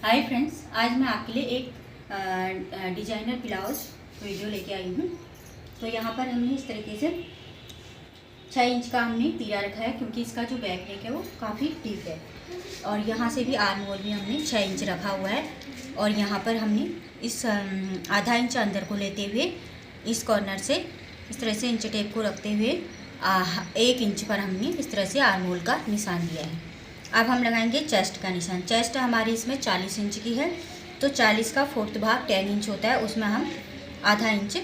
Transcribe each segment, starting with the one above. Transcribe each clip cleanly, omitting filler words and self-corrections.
Hi friends, आज मैं आपके लिए एक डिजाइनर ब्लाउज वीडियो लेके आई हूँ। तो यहाँ पर हमने इस तरीके से 6 इंच का हमने तीरा रखा है, क्योंकि इसका जो बैक नेक है वो काफ़ी डीप है। और यहाँ से भी आर्म होल भी हमने 6 इंच रखा हुआ है। और यहाँ पर हमने इस आधा इंच अंदर को लेते हुए इस कॉर्नर से इस तरह से इंच टेप को रखते हुए 1 इंच पर हमने इस तरह से आर्म होल का निशान दिया है। अब हम लगाएंगे चेस्ट का निशान। चेस्ट हमारी इसमें 40 इंच की है, तो 40 का 4th भाग 10 इंच होता है, उसमें हम आधा इंच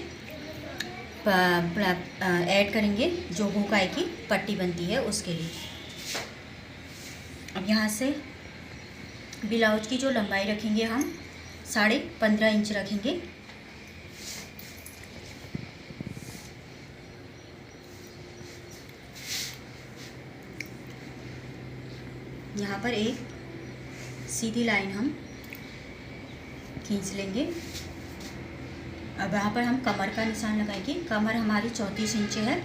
ऐड करेंगे जो हुकाई की पट्टी बनती है उसके लिए। अब यहाँ से ब्लाउज की जो लंबाई रखेंगे हम 15.5 इंच रखेंगे। यहाँ पर एक सीधी लाइन हम खींच लेंगे। अब यहाँ पर हम कमर का निशान लगाएंगे। कमर हमारी 34 इंच है,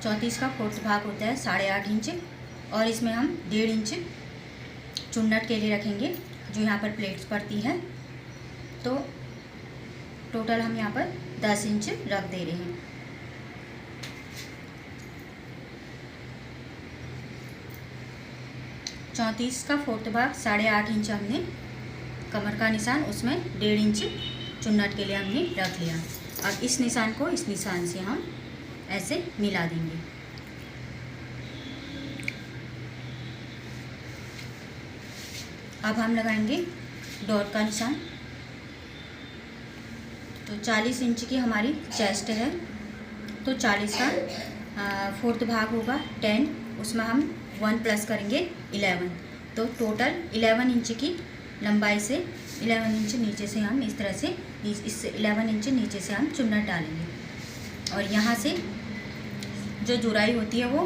34 का 4th भाग होता है 8.5 इंच, और इसमें हम 1.5 इंच चुन्नट के लिए रखेंगे जो यहाँ पर प्लेट्स पड़ती हैं। तो टोटल हम यहाँ पर 10 इंच रख दे रहे हैं। चौंतीस का 4th भाग 8.5 इंच हमने कमर का निशान, उसमें 1.5 इंच चुन्नट के लिए हमने रख लिया। अब इस निशान को इस निशान से हम ऐसे मिला देंगे। अब हम लगाएंगे डॉट का निशान। तो 40 इंच की हमारी चेस्ट है, तो 40 का 4th भाग होगा 10, उसमें हम 1 प्लस करेंगे 11। तो टोटल 11 इंच की लंबाई से 11 इंच नीचे से हम इस तरह से इस 11 इंच नीचे से हम चुन्नट डालेंगे। और यहाँ से जो जुराई होती है वो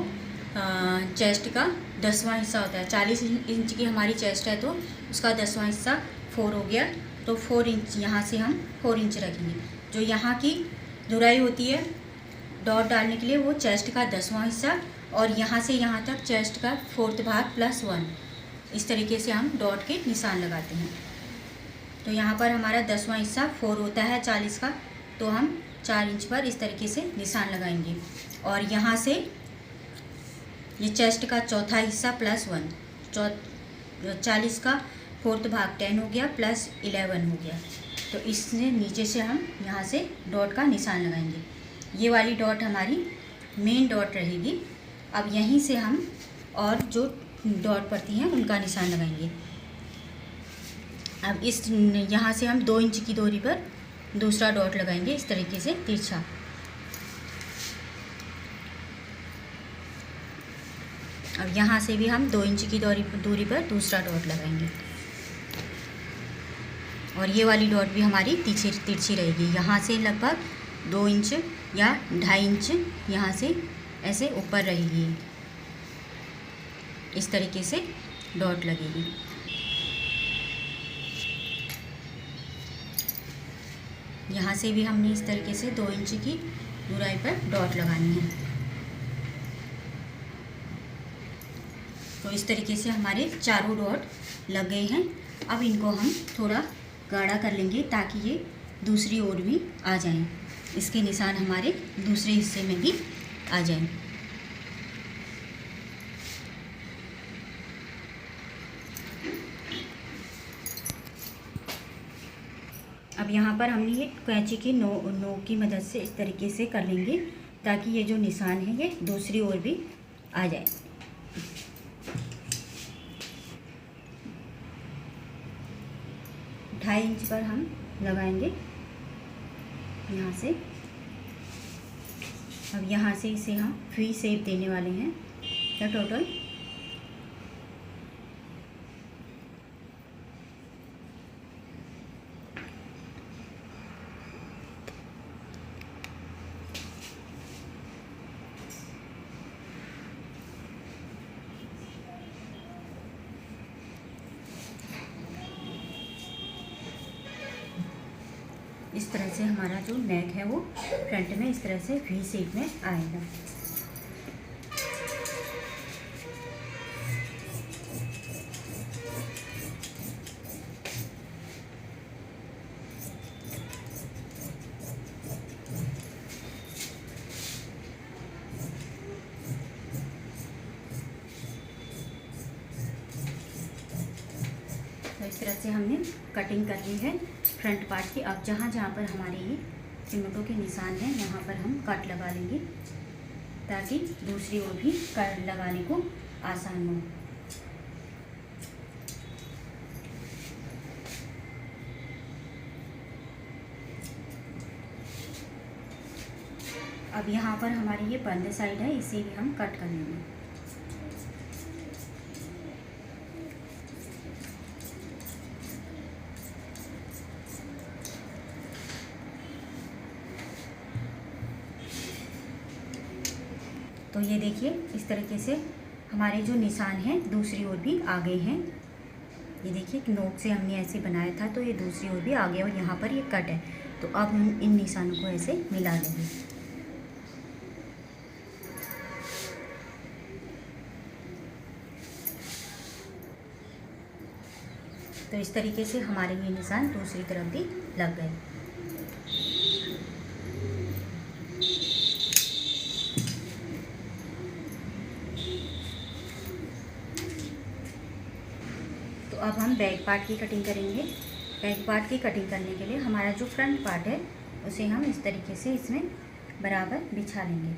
चेस्ट का 10वां हिस्सा होता है। 40 इंच की हमारी चेस्ट है, तो उसका 10वां हिस्सा 4 हो गया। तो 4 इंच यहाँ से हम 4 इंच रखेंगे। जो यहाँ की जुराई होती है डॉट डालने के लिए वो चेस्ट का 10वां हिस्सा, और यहाँ से यहाँ तक चेस्ट का 4th भाग +1, इस तरीके से हम डॉट के निशान लगाते हैं। तो यहाँ पर हमारा 10वां हिस्सा 4 होता है 40 का, तो हम 4 इंच पर इस तरीके से निशान लगाएंगे। और यहाँ से ये चेस्ट का 4था हिस्सा +1, 40 का 4th भाग 10 हो गया, +11 हो गया। तो इससे नीचे से हम यहाँ से डॉट का निशान लगाएंगे। ये वाली डॉट हमारी मेन डॉट रहेगी। अब यहीं से हम और जो डॉट पड़ती हैं उनका निशान लगाएंगे। अब इस यहाँ से हम 2 इंच की दूरी पर दूसरा डॉट लगाएंगे इस तरीके से तिरछा। अब यहाँ से भी हम 2 इंच की दूरी पर दूसरा डॉट लगाएंगे। और ये वाली डॉट भी हमारी तिरछी रहेगी। यहाँ से लगभग 2 इंच या 2.5 इंच यहाँ से ऐसे ऊपर रहेगी, इस तरीके से डॉट लगेगी। यहाँ से भी हमने इस तरीके से 2 इंच की दूराई पर डॉट लगानी है। तो इस तरीके से हमारे चारों डॉट लग गए हैं। अब इनको हम थोड़ा गाढ़ा कर लेंगे ताकि ये दूसरी ओर भी आ जाएं, इसके निशान हमारे दूसरे हिस्से में भी आ जाएं। अब यहाँ पर हमने ये कैंची की नोक की मदद से इस तरीके से कर लेंगे ताकि ये जो निशान है ये दूसरी ओर भी आ जाए। ढाई इंच पर हम लगाएंगे यहाँ से। अब यहाँ से इसे हम V शेप देने वाले हैं। तो टोटल इस तरह से हमारा जो नेक है वो फ्रंट में इस तरह से V शेप में आएगा। तो इस तरह से हमने कटिंग कर ली है फ्रंट पार्ट की। अब जहाँ जहाँ पर हमारे ये चिमटों के निशान हैं वहाँ पर हम कट लगा लेंगे ताकि दूसरी ओर भी कट लगाने को आसान हो। अब यहाँ पर हमारी ये बंद साइड है, इसे भी हम कट कर लेंगे। तो ये देखिए इस तरीके से हमारे जो निशान हैं दूसरी ओर भी आ गए हैं। ये देखिए कि नोक से हमने ऐसे बनाया था तो ये दूसरी ओर भी आ गया और यहाँ पर ये कट है। तो अब हम इन निशानों को ऐसे मिला लेंगे। तो इस तरीके से हमारे ये निशान दूसरी तरफ भी लग गए। तो अब हम बैक पार्ट की कटिंग करेंगे। बैक पार्ट की कटिंग करने के लिए हमारा जो फ्रंट पार्ट है उसे हम इस तरीके से इसमें बराबर बिछा लेंगे।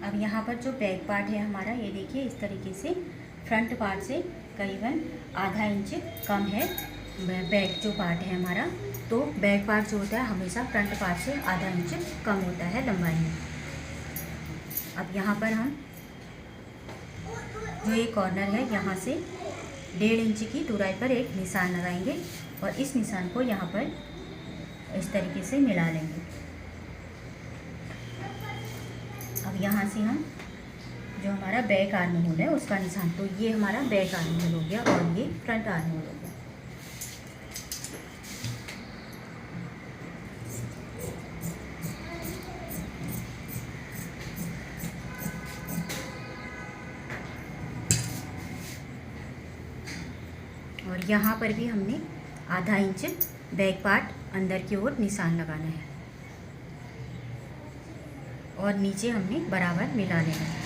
अब यहाँ पर जो बैक पार्ट है हमारा, ये देखिए इस तरीके से फ्रंट पार्ट से करीबन आधा इंच कम है बैक जो पार्ट है हमारा। तो बैक पार्ट जो होता है हमेशा फ्रंट पार्ट से आधा इंच कम होता है लंबाई में। अब यहाँ पर हम जो ये कॉर्नर है यहाँ से 1.5 इंच की दूराई पर एक निशान लगाएंगे और इस निशान को यहाँ पर इस तरीके से मिला लेंगे। अब यहाँ से हम जो हमारा बैक आर्म होल है उसका निशान, तो ये हमारा बैक आर्म होल हो गया और ये फ्रंट आर्म होल हो गया। और यहाँ पर भी हमने आधा इंच बैक पार्ट अंदर की ओर निशान लगाना है और नीचे हमने बराबर मिला लेना है।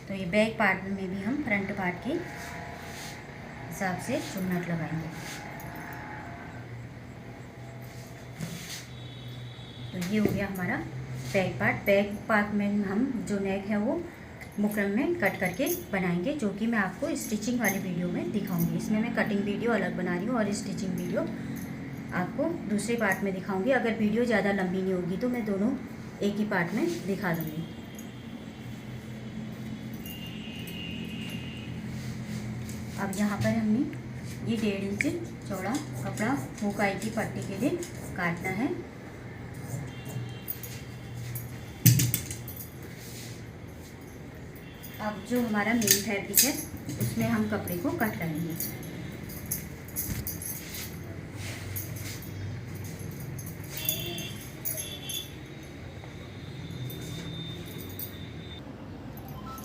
तो ये बैक पार्ट में भी हम फ्रंट पार्ट के हिसाब से चुन्नट लगाएंगे। तो ये हो गया हमारा बैक पार्ट। बैक पार्ट में हम जो नेक है वो बुकरम में कट करके बनाएंगे, जो कि मैं आपको स्टिचिंग वाली वीडियो में दिखाऊंगी। इसमें मैं कटिंग वीडियो अलग बना रही हूँ और स्टिचिंग वीडियो आपको दूसरे पार्ट में दिखाऊंगी। अगर वीडियो ज़्यादा लंबी नहीं होगी तो मैं दोनों एक ही पार्ट में दिखा दूँगी। अब यहाँ पर हमने ये 1.5 इंच चौड़ा कपड़ा हुकाई की पट्टी के लिए काटना है। अब जो हमारा मेन फैब्रिक है उसमें हम कपड़े को कट करेंगे।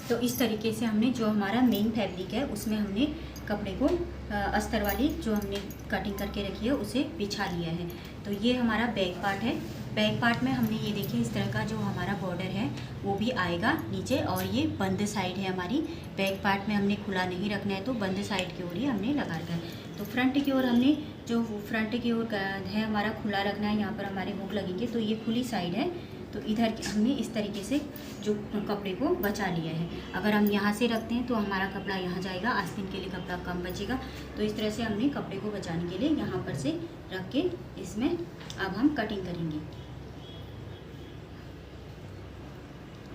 तो इस तरीके से हमने जो हमारा मेन फैब्रिक है उसमें हमने कपड़े को अस्तर वाली जो हमने कटिंग करके रखी है उसे बिछा लिया है। तो ये हमारा बैक पार्ट है। बैक पार्ट में हमने ये देखिए इस तरह का जो हमारा बॉर्डर है वो भी आएगा नीचे, और ये बंद साइड है हमारी। बैक पार्ट में हमने खुला नहीं रखना है तो बंद साइड की ओर ही हमने लगा रखा है। तो फ्रंट की ओर हमने जो फ्रंट की ओर है हमारा खुला रखना है। यहाँ पर हमारे हुक लगेंगे तो ये खुली साइड है, तो इधर हमने इस तरीके से जो कपड़े को बचा लिया है। अगर हम यहाँ से रखते हैं तो हमारा कपड़ा यहाँ जाएगा, आस्तीन के लिए कपड़ा कम बचेगा। तो इस तरह से हमने कपड़े को बचाने के लिए यहाँ पर से रख के इसमें अब हम कटिंग करेंगे।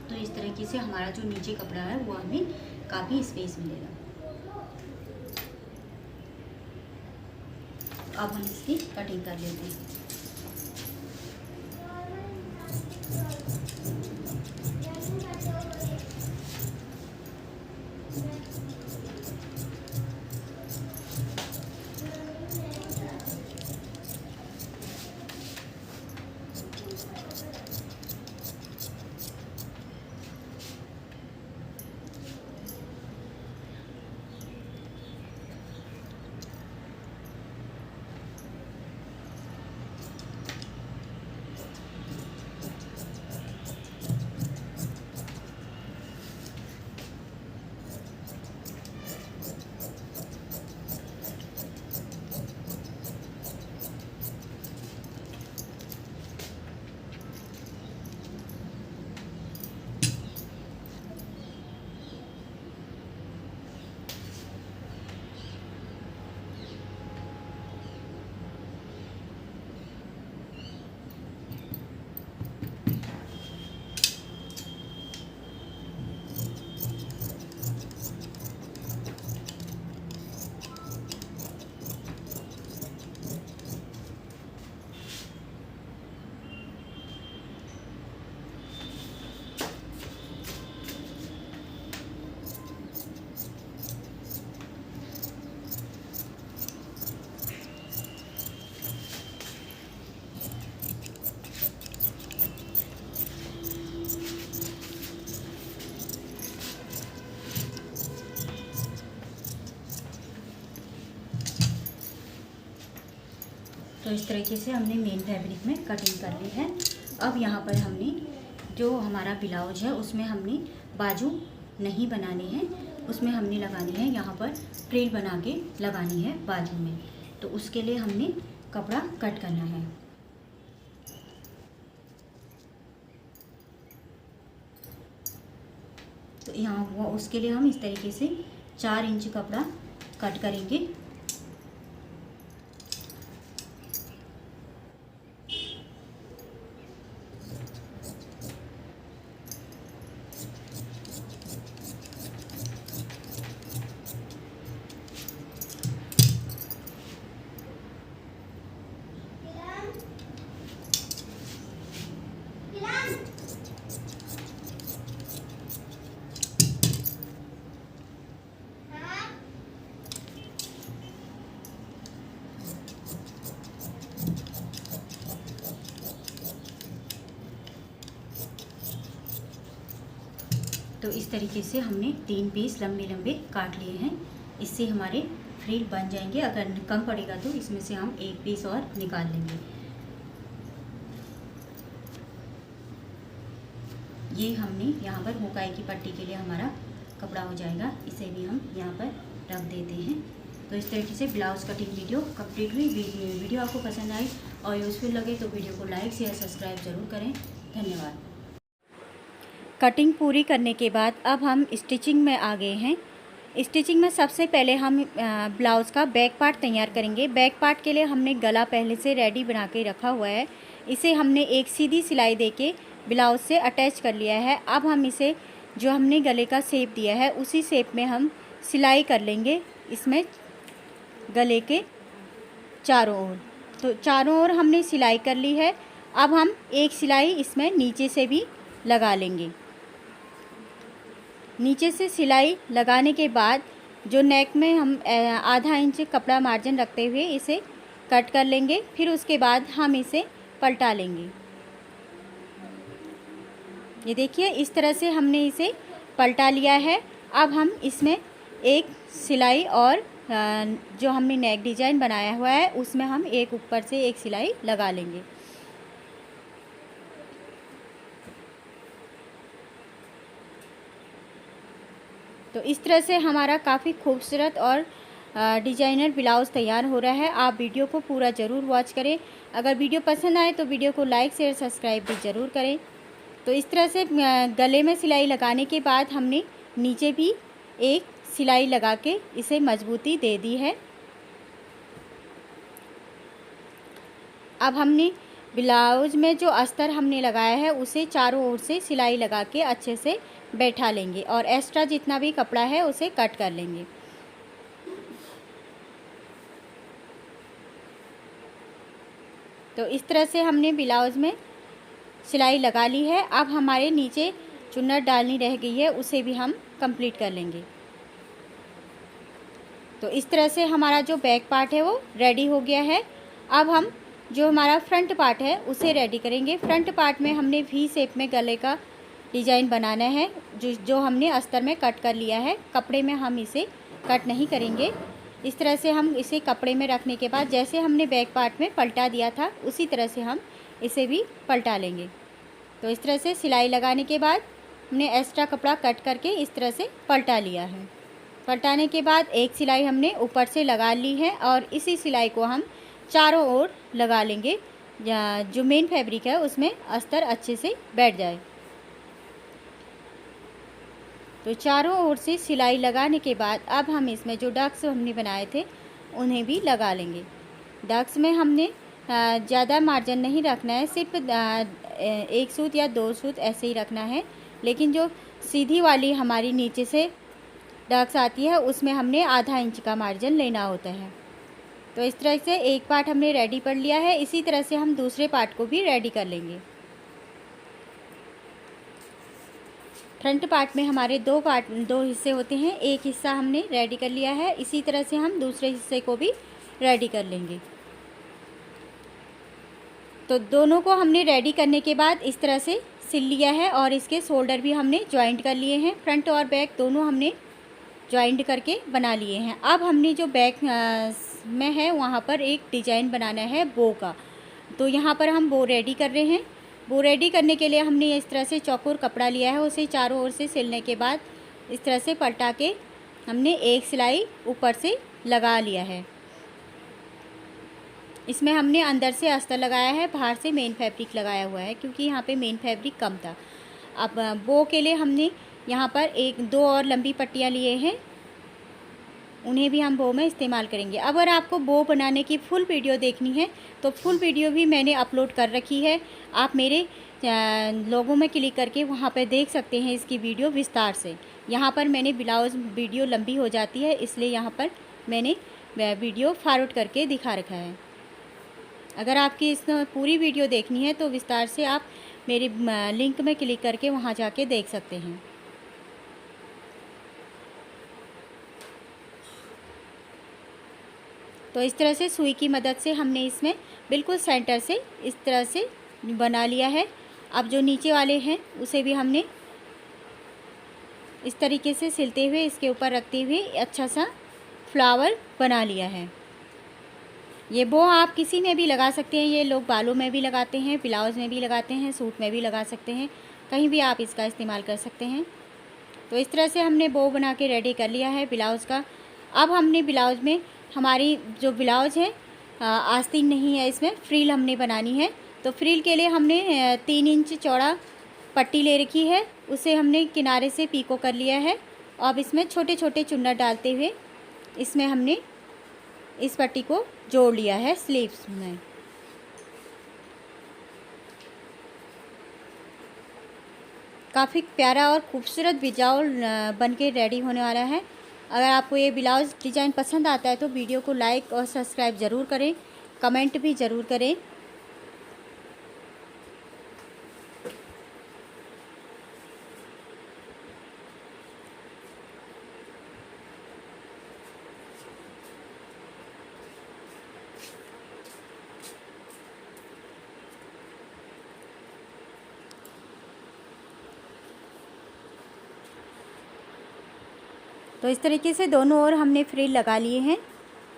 तो इस तरीके से हमारा जो नीचे कपड़ा है वो हमें काफ़ी स्पेस मिलेगा। अब हम इसकी कटिंग कर लेते हैं। तो इस तरीके से हमने मेन फैब्रिक में कटिंग कर ली है। अब यहाँ पर हमने जो हमारा ब्लाउज है उसमें हमने बाजू नहीं बनानी है, उसमें हमने लगानी है यहाँ पर फ्रिल बना के लगानी है बाजू में। तो उसके लिए हमने कपड़ा कट करना है। तो यहाँ वो उसके लिए हम इस तरीके से 4 इंच कपड़ा कट करेंगे। तो इस तरीके से हमने 3 पीस लंबे लंबे काट लिए हैं। इससे हमारे फ्रिल बन जाएंगे। अगर कम पड़ेगा तो इसमें से हम 1 पीस और निकाल लेंगे। ये हमने यहाँ पर हुकाई की पट्टी के लिए हमारा कपड़ा हो जाएगा। इसे भी हम यहाँ पर रख देते हैं। तो इस तरीके से ब्लाउज कटिंग वीडियो कंप्लीट हुई। वीडियो आपको पसंद आई और यूज़फुल लगे तो वीडियो को लाइक शेयर सब्सक्राइब ज़रूर करें। धन्यवाद। कटिंग पूरी करने के बाद अब हम स्टिचिंग में आ गए हैं। स्टिचिंग में सबसे पहले हम ब्लाउज़ का बैक पार्ट तैयार करेंगे। बैक पार्ट के लिए हमने गला पहले से रेडी बना के रखा हुआ है। इसे हमने एक सीधी सिलाई देके ब्लाउज़ से अटैच कर लिया है। अब हम इसे जो हमने गले का शेप दिया है उसी शेप में हम सिलाई कर लेंगे इसमें गले के चारों ओर। तो चारों ओर हमने सिलाई कर ली है। अब हम एक सिलाई इसमें नीचे से भी लगा लेंगे। नीचे से सिलाई लगाने के बाद जो नेक में हम आधा इंच कपड़ा मार्जिन रखते हुए इसे कट कर लेंगे। फिर उसके बाद हम इसे पलटा लेंगे। ये देखिए इस तरह से हमने इसे पलटा लिया है। अब हम इसमें एक सिलाई और जो हमने नेक डिज़ाइन बनाया हुआ है उसमें हम एक ऊपर से एक सिलाई लगा लेंगे। तो इस तरह से हमारा काफ़ी खूबसूरत और डिजाइनर ब्लाउज़ तैयार हो रहा है। आप वीडियो को पूरा ज़रूर वॉच करें। अगर वीडियो पसंद आए तो वीडियो को लाइक शेयर सब्सक्राइब भी ज़रूर करें। तो इस तरह से गले में सिलाई लगाने के बाद हमने नीचे भी एक सिलाई लगा के इसे मजबूती दे दी है। अब हमने ब्लाउज में जो अस्तर हमने लगाया है उसे चारों ओर से सिलाई लगा के अच्छे से बैठा लेंगे और एक्स्ट्रा जितना भी कपड़ा है उसे कट कर लेंगे। तो इस तरह से हमने ब्लाउज़ में सिलाई लगा ली है। अब हमारे नीचे चुन्नट डालनी रह गई है, उसे भी हम कंप्लीट कर लेंगे। तो इस तरह से हमारा जो बैक पार्ट है वो रेडी हो गया है। अब हम जो हमारा फ्रंट पार्ट है उसे रेडी करेंगे। फ्रंट पार्ट में हमने वी शेप में गले का डिज़ाइन बनाना है, जो हमने अस्तर में कट कर लिया है। कपड़े में हम इसे कट नहीं करेंगे। इस तरह से हम इसे कपड़े में रखने के बाद जैसे हमने बैक पार्ट में पलटा दिया था उसी तरह से हम इसे भी पलटा लेंगे। तो इस तरह से सिलाई लगाने के बाद हमने एक्स्ट्रा कपड़ा कट करके इस तरह से पलटा लिया है। पलटाने के बाद एक सिलाई हमने ऊपर से लगा ली है और इसी सिलाई को हम चारों ओर लगा लेंगे, जो मेन फैब्रिक है उसमें अस्तर अच्छे से बैठ जाए। तो चारों ओर से सिलाई लगाने के बाद अब हम इसमें जो डक्स हमने बनाए थे उन्हें भी लगा लेंगे। डक्स में हमने ज़्यादा मार्जिन नहीं रखना है, सिर्फ 1 सूत या 2 सूत ऐसे ही रखना है। लेकिन जो सीधी वाली हमारी नीचे से डक्स आती है उसमें हमने आधा इंच का मार्जिन लेना होता है। तो इस तरह से एक पार्ट हमने रेडी कर लिया है। इसी तरह से हम दूसरे पार्ट को भी रेडी कर लेंगे। फ्रंट पार्ट में हमारे दो हिस्से होते हैं, एक हिस्सा हमने रेडी कर लिया है। इसी तरह से हम दूसरे हिस्से को भी रेडी कर लेंगे। तो दोनों को हमने रेडी करने के बाद इस तरह से सिल लिया है और इसके शोल्डर भी हमने जॉइंट कर लिए हैं। फ्रंट और बैक दोनों हमने जॉइंट करके बना लिए हैं। अब हमने जो बैक में है वहाँ पर एक डिज़ाइन बनाना है बो का। तो यहाँ पर हम बो रेडी कर रहे हैं। बो रेडी करने के लिए हमने इस तरह से चौकोर कपड़ा लिया है, उसे चारों ओर से सिलने के बाद इस तरह से पलटा के हमने एक सिलाई ऊपर से लगा लिया है। इसमें हमने अंदर से अस्तर लगाया है, बाहर से मेन फैब्रिक लगाया हुआ है, क्योंकि यहाँ पे मेन फैब्रिक कम था। अब बो के लिए हमने यहाँ पर 1-2 और लंबी पट्टियाँ लिए हैं, उन्हें भी हम बो में इस्तेमाल करेंगे। अगर आपको बो बनाने की फुल वीडियो देखनी है तो फुल वीडियो भी मैंने अपलोड कर रखी है। आप मेरे लोगों में क्लिक करके वहाँ पर देख सकते हैं इसकी वीडियो विस्तार से। यहाँ पर मैंने ब्लाउज़ वीडियो लंबी हो जाती है, इसलिए यहाँ पर मैंने वीडियो फॉरवर्ड करके दिखा रखा है। अगर आपकी इस पूरी वीडियो देखनी है तो विस्तार से आप मेरे लिंक में क्लिक करके वहाँ जाके देख सकते हैं। तो इस तरह से सुई की मदद से हमने इसमें बिल्कुल सेंटर से इस तरह से बना लिया है। अब जो नीचे वाले हैं उसे भी हमने इस तरीके से सिलते हुए इसके ऊपर रखते हुए अच्छा सा फ्लावर बना लिया है। ये बो आप किसी में भी लगा सकते हैं। ये लोग बालों में भी लगाते हैं, ब्लाउज़ में भी लगाते हैं, सूट में भी लगा सकते हैं, कहीं भी आप इसका इस्तेमाल कर सकते हैं। तो इस तरह से हमने बो बना के रेडी कर लिया है ब्लाउज़ का। अब हमने ब्लाउज़ में हमारी जो ब्लाउज़ है आस्तीन नहीं है, इसमें फ्रिल हमने बनानी है। तो फ्रिल के लिए हमने 3 इंच चौड़ा पट्टी ले रखी है, उसे हमने किनारे से पीको कर लिया है। अब इसमें छोटे छोटे चुन्नट डालते हुए इसमें हमने इस पट्टी को जोड़ लिया है स्लीव्स में। काफ़ी प्यारा और खूबसूरत ब्लाउज बन के रेडी होने वाला है। अगर आपको ये ब्लाउज़ डिज़ाइन पसंद आता है तो वीडियो को लाइक और सब्सक्राइब ज़रूर करें, कमेंट भी ज़रूर करें। तो इस तरीके से दोनों ओर हमने फ्रिल लगा लिए हैं।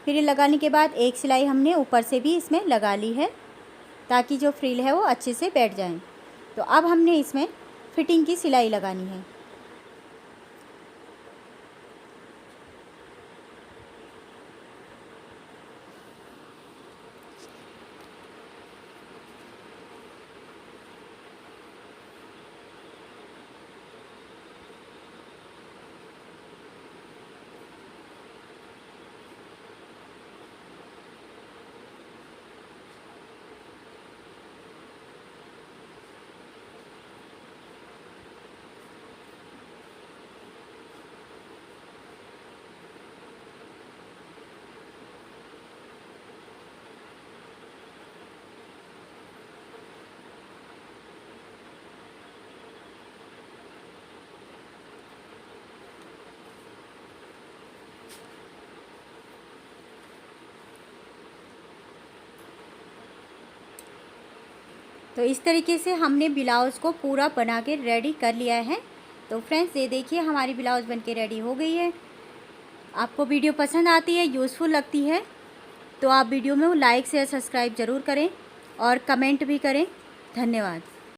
फ्रिल लगाने के बाद एक सिलाई हमने ऊपर से भी इसमें लगा ली है, ताकि जो फ्रिल है वो अच्छे से बैठ जाए। तो अब हमने इसमें फिटिंग की सिलाई लगानी है। तो इस तरीके से हमने ब्लाउज़ को पूरा बना के रेडी कर लिया है। तो फ्रेंड्स ये देखिए हमारी ब्लाउज़ बन के रेडी हो गई है। आपको वीडियो पसंद आती है, यूज़फुल लगती है तो आप वीडियो में लाइक शेयर सब्सक्राइब ज़रूर करें और कमेंट भी करें। धन्यवाद।